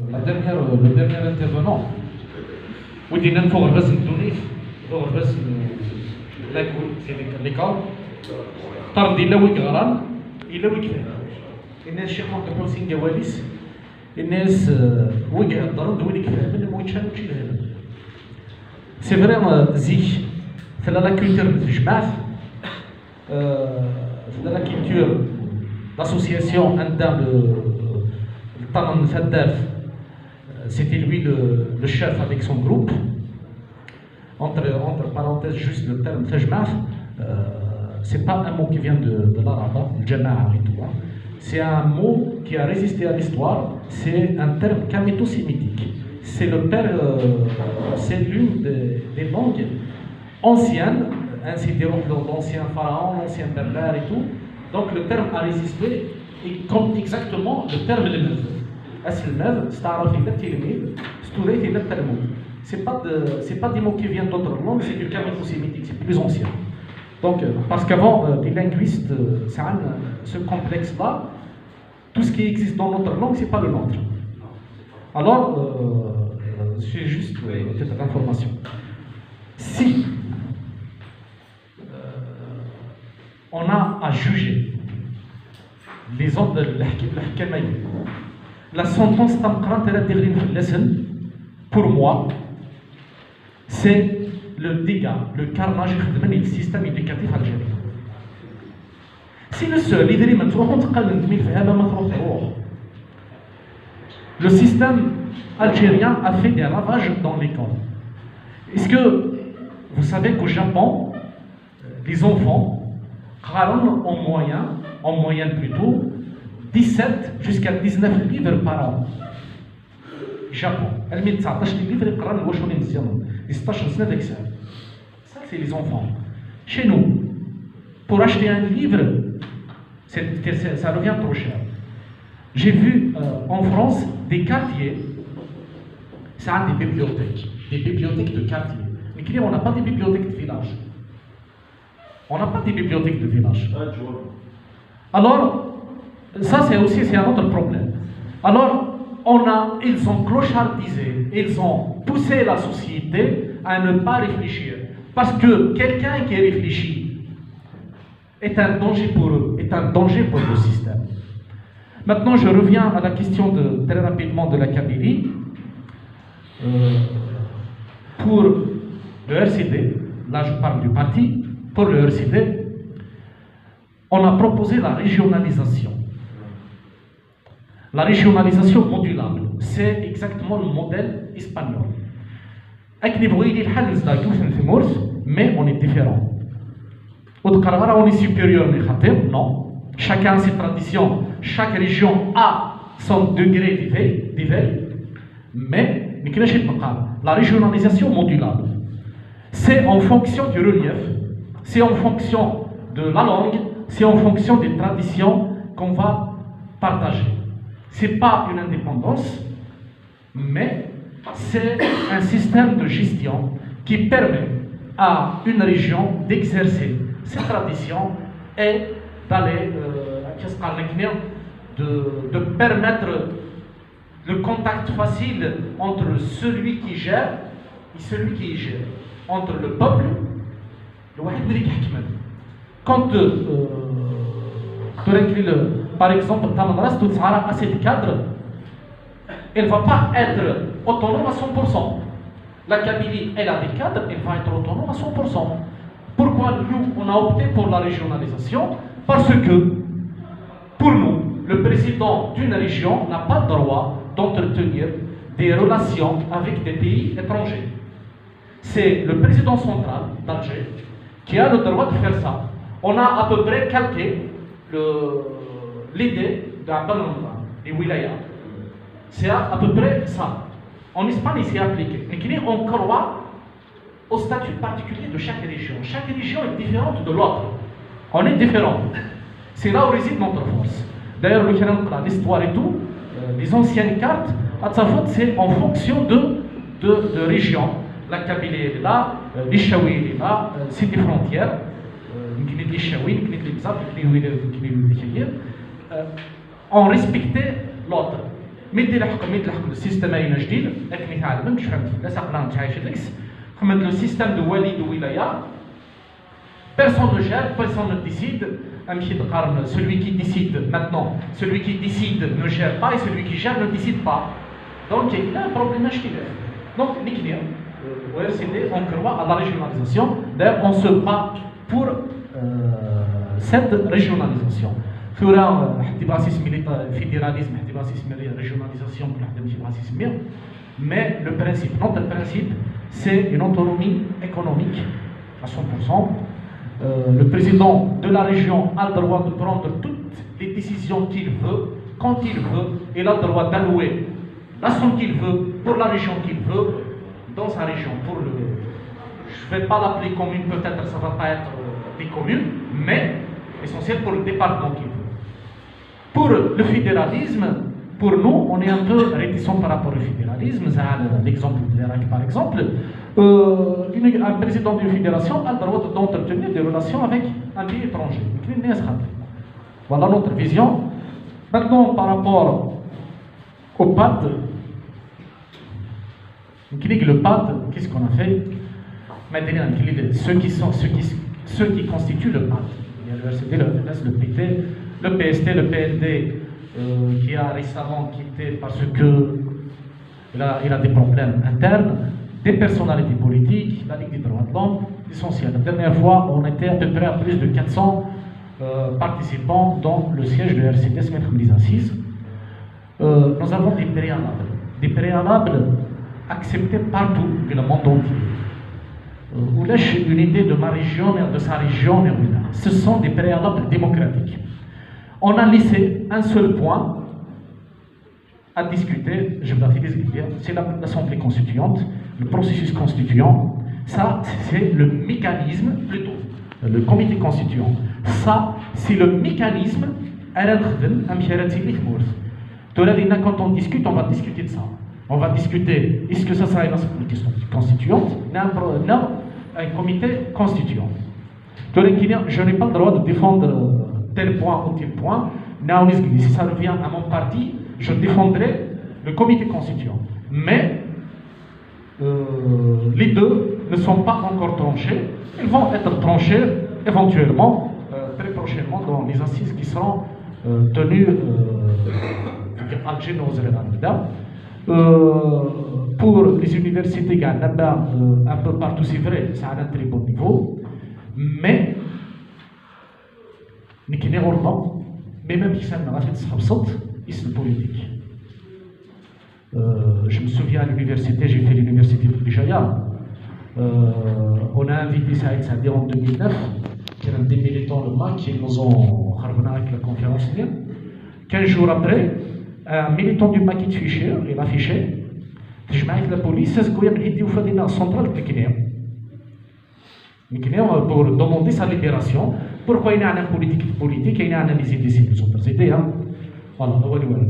Le dernier intervenant, ودي ننفغ الرسم التونسي فوق الرسم l'école طرد إلا ويك غران إلا ويك فهم الناس شيخ محمد حسين جواليس الناس وجه الضرب ويك فهم اللي مويتش هذا وشي هذا سي فريمون زيك في لا كولتور في جماعة في لا كولتور l'association عندها الطمن فداف. C'était lui le chef avec son groupe. Entre parenthèses, juste le terme Fejmaf, c'est pas un mot qui vient de l'arabe, le Jama'a et tout. C'est un mot qui a résisté à l'histoire, c'est un terme kaméto-sémitique. C'est l'une des langues anciennes, ainsi diront l'ancien pharaon, l'ancien berbère et tout. Donc le terme a résisté, et comme exactement le terme le même. Asl-Mad, Starafi, le Tilmid, Stoureti, le Talmud. C'est pas des mots qui viennent d'autres langues, c'est du kaméto-sémitique, c'est plus ancien. Donc, parce qu'avant, les linguistes, ce complexe-là, tout ce qui existe dans notre langue, c'est pas le nôtre. Alors, c'est juste cette information. Si on a à juger les hommes de l'Hakamaï, la sentence pour moi, c'est le dégât, le carnage du système éducatif algérien. Si le seul, le système algérien a fait des ravages dans l'école. Est-ce que vous savez qu'au Japon, les enfants ont en moyenne plutôt, 17 jusqu'à 19 livres par an. Japon. Elle met 19 livres et قرا الوشوني مزيان. 16 سنة داك الساعة. Ça c'est les enfants. Chez nous, pour acheter un livre, ça revient trop cher. J'ai vu en France des quartiers, ça a des bibliothèques de quartier. Mais on n'a pas des bibliothèques de village. On n'a pas des bibliothèques de village. Alors, ça c'est un autre problème. Alors, ils ont clochardisé, ils ont poussé la société à ne pas réfléchir. Parce que quelqu'un qui réfléchit est un danger pour eux, est un danger pour le système. Maintenant, je reviens à la question très rapidement de la Kabylie. Pour le RCD, là je parle du parti, pour le RCD, on a proposé la régionalisation. La régionalisation modulable, c'est exactement le modèle espagnol. Mais on est différent. On est supérieur, non. Chacun a ses traditions, chaque région a son degré d'éveil. Mais la régionalisation modulable, c'est en fonction du relief, c'est en fonction de la langue, c'est en fonction des traditions qu'on va partager. Ce n'est pas une indépendance, mais c'est un système de gestion qui permet à une région d'exercer ses traditions et d'aller, de permettre le contact facile entre celui qui gère et celui qui est géré, entre le peuple, le wahid اللي كيحكم. Quand par exemple, à cette cadre, elle ne va pas être autonome à 100%. La Kabylie, elle a des cadres, elle va être autonome à 100%. Pourquoi nous, on a opté pour la régionalisation? Parce que, pour nous, le président d'une région n'a pas le droit d'entretenir des relations avec des pays étrangers. C'est le président central d'Alger qui a le droit de faire ça. On a à peu près calqué l'idée d'Abdelhamid, les wilayas. C'est à peu près ça. En Espagne, c'est appliqué. Mais on croit au statut particulier de chaque région. Chaque région est différente de l'autre. On est différent. C'est là où réside notre force. D'ailleurs, l'histoire et tout, les anciennes cartes, c'est en fonction de régions. La Kabylie est là, l'Ishawi est là, c'est des frontières. On respectait l'autre. ميدي الحق السيستم اين جديد لكن مثال ما فهمت لا ساقنا تعيش الاكس خمد لو سيستم دو وليد ولايه personne ne gère, personne ne décide. Celui qui décide maintenant, celui qui décide ne gère pas et celui qui gère ne décide pas. Donc il y a un problème à chier. Donc au RCD, on croit à la régionalisation. D'ailleurs, on se bat pour cette régionalisation. Il y a un fédéralisme, une régionalisation, mais le principe, notre principe, c'est une autonomie économique à 100%. Le président de la région a le droit de prendre toutes les décisions qu'il veut, quand il veut. Il a le droit d'allouer la somme qu'il veut, pour la région qu'il veut, dans sa région. Je ne vais pas l'appeler commune, peut-être ça ne va pas être des communes, mais essentiel pour le département qu'il veut. Pour le fédéralisme, pour nous, on est un peu réticents par rapport au fédéralisme. L'exemple de l'Irak, par exemple. Un président d'une fédération a le droit d'entretenir des relations avec un pays étranger. Voilà notre vision. Maintenant, par rapport au PAD, le PAD, qu'est-ce qu'on a fait? Ceux qui constituent le PAD. Il y a le RCD, le FS, le PT, le PST, le PLD, qui a récemment quitté parce qu'il a des problèmes internes. Des personnalités politiques, la Ligue des droits de l'homme, essentiel. La dernière fois, on était à peu près à plus de 400 participants dans le siège de RCD, Smetkhmeliz Assise. Nous avons des préalables acceptés partout, dans le monde entier. Où lâche une idée de ma région et de sa région, ce sont des préalables démocratiques. On a laissé un seul point à discuter, je vais dire, c'est l'Assemblée constituante, le processus constituant. Ça, c'est le mécanisme, plutôt, le comité constituant. Ça, c'est le mécanisme. Quand on discute, on va discuter de ça. On va discuter, est-ce que ça sera une assemblée constituante? Non, un comité constituant. Je n'ai pas le droit de défendre tel point ou tel point. Si ça revient à mon parti, je défendrai le comité constituant. Mais les deux ne sont pas encore tranchés. Ils vont être tranchés éventuellement, très prochainement, dans les assises qui seront tenues à pour les universités, un peu partout, c'est vrai, c'est à un très bon niveau. Mais, même si ça n'a pas fait c'est politique. Je me souviens à l'université, j'ai fait l'université de Bijaya. On a invité Saïd Sadeh en 2009, qui est un des militants de MAC qui nous ont ramené avec la conférence. 15 jours après, un militant du MAC fichier, il affichait, je m'ai avec la police, c'est ce qu'on a dit au Fadina central de Kinéo pour demander sa libération. Pourquoi il y a une politique et il y a une analyse des autres idées. Voilà, voilà.